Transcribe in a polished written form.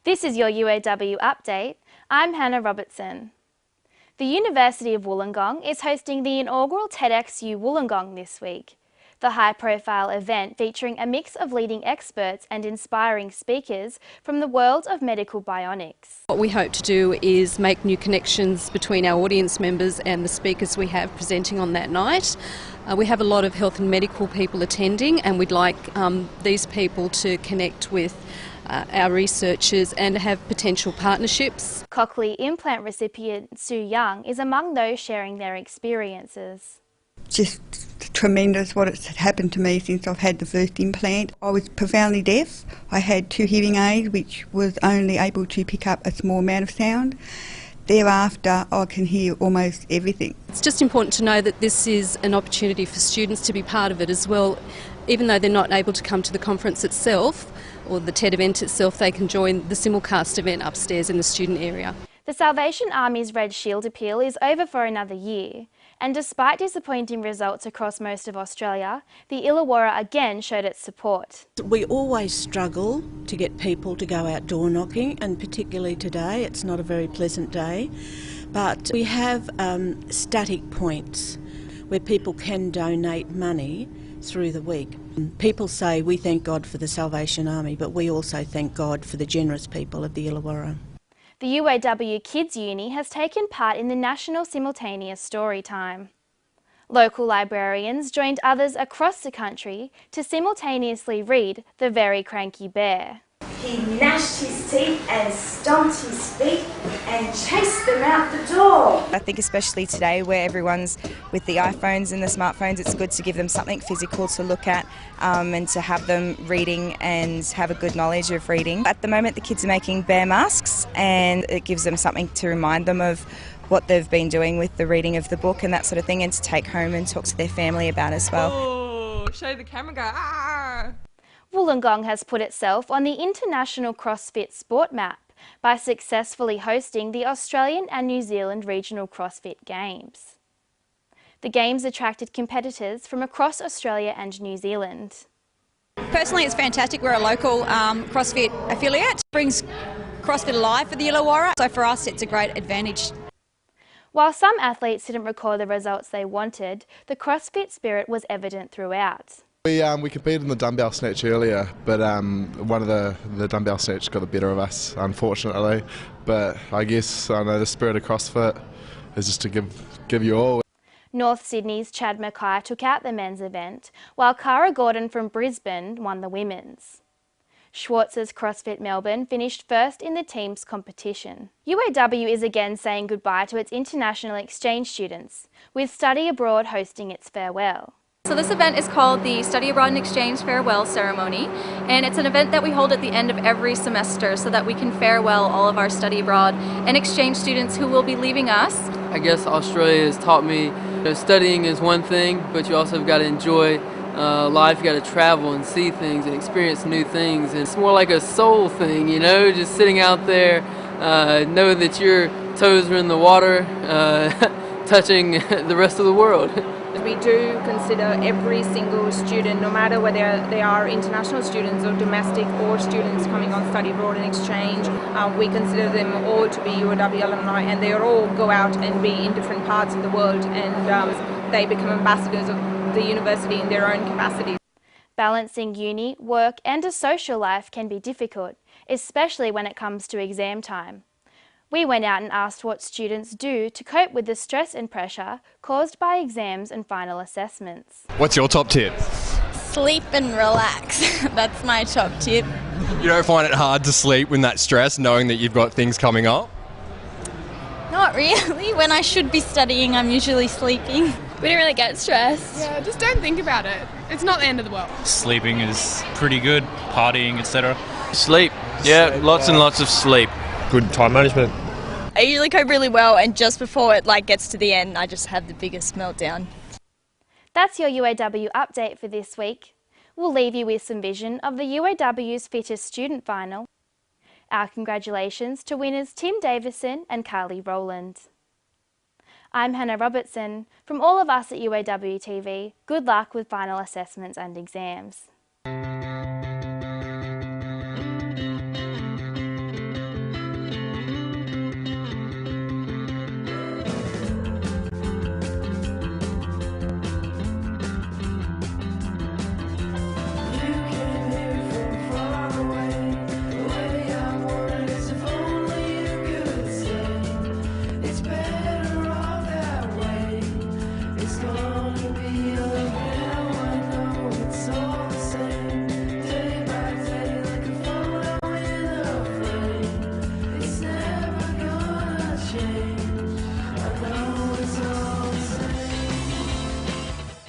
This is your UOW update. I'm Hannah Robertson. The University of Wollongong is hosting the inaugural TEDXU Wollongong this week. The high-profile event featuring a mix of leading experts and inspiring speakers from the world of medical bionics. What we hope to do is make new connections between our audience members and the speakers we have presenting on that night. We have a lot of health and medical people attending, and we'd like these people to connect with our researchers and have potential partnerships. Cochlear implant recipient Sue Young is among those sharing their experiences. Just tremendous what has happened to me since I've had the first implant. I was profoundly deaf. I had 2 hearing aids which was only able to pick up a small amount of sound. Thereafter I can hear almost everything. It's just important to know that this is an opportunity for students to be part of it as well. Even though they're not able to come to the conference itself or the TED event itself, they can join the simulcast event upstairs in the student area. The Salvation Army's Red Shield appeal is over for another year, and despite disappointing results across most of Australia, the Illawarra again showed its support. We always struggle to get people to go out door knocking, and particularly today, it's not a very pleasant day, but we have static points where people can donate money through the week. People say we thank God for the Salvation Army, but we also thank God for the generous people of the Illawarra. The UOW Kids Uni has taken part in the National Simultaneous Storytime. Local librarians joined others across the country to simultaneously read The Very Cranky Bear. He gnashed his teeth and stomped his feet and chased them out the door. I think especially today where everyone's with the iPhones and the smartphones, it's good to give them something physical to look at and to have them reading and have a good knowledge of reading. At the moment the kids are making bear masks, and it gives them something to remind them of what they've been doing with the reading of the book and that sort of thing, and to take home and talk to their family about as well. Oh, show the camera, go, ah! Wollongong has put itself on the international CrossFit sport map by successfully hosting the Australian and New Zealand Regional CrossFit Games. The Games attracted competitors from across Australia and New Zealand. Personally, it's fantastic. We're a local CrossFit affiliate. It brings CrossFit alive for the Illawarra, so for us it's a great advantage. While some athletes didn't record the results they wanted, the CrossFit spirit was evident throughout. We competed in the dumbbell snatch earlier, but one of the dumbbell snatch got the better of us, unfortunately. But I guess I know the spirit of CrossFit is just to give you all. North Sydney's Chad Mackay took out the men's event, while Cara Gordon from Brisbane won the women's. Schwartz's CrossFit Melbourne finished first in the team's competition. UOW is again saying goodbye to its international exchange students, with Study Abroad hosting its farewell. So this event is called the Study Abroad and Exchange Farewell Ceremony, and it's an event that we hold at the end of every semester so that we can farewell all of our study abroad and exchange students who will be leaving us. I guess Australia has taught me studying is one thing, but you also have got to enjoy life. You got to travel and see things and experience new things, and it's more like a soul thing, you know, just sitting out there, know that your toes are in the water, touching the rest of the world. We do consider every single student, no matter whether they are international students or domestic or students coming on study abroad and exchange, we consider them all to be UOW alumni, and they all go out and be in different parts of the world, and they become ambassadors of the university in their own capacity. Balancing uni, work and a social life can be difficult, especially when it comes to exam time. We went out and asked what students do to cope with the stress and pressure caused by exams and final assessments. What's your top tip? Sleep and relax. That's my top tip. You don't find it hard to sleep when that stress, knowing that you've got things coming up? Not really. When I should be studying, I'm usually sleeping. We don't really get stressed. Yeah, just don't think about it. It's not the end of the world. Sleeping is pretty good, partying, etc. Sleep. Yeah, lots and lots of sleep. Good time management. I usually cope really well, and just before it gets to the end, I just have the biggest meltdown. That's your UOW update for this week. We'll leave you with some vision of the UOW's Fittest Student Final. Our congratulations to winners Tim Davison and Carly Rowland. I'm Hannah Robertson. From all of us at UOWTV, good luck with final assessments and exams.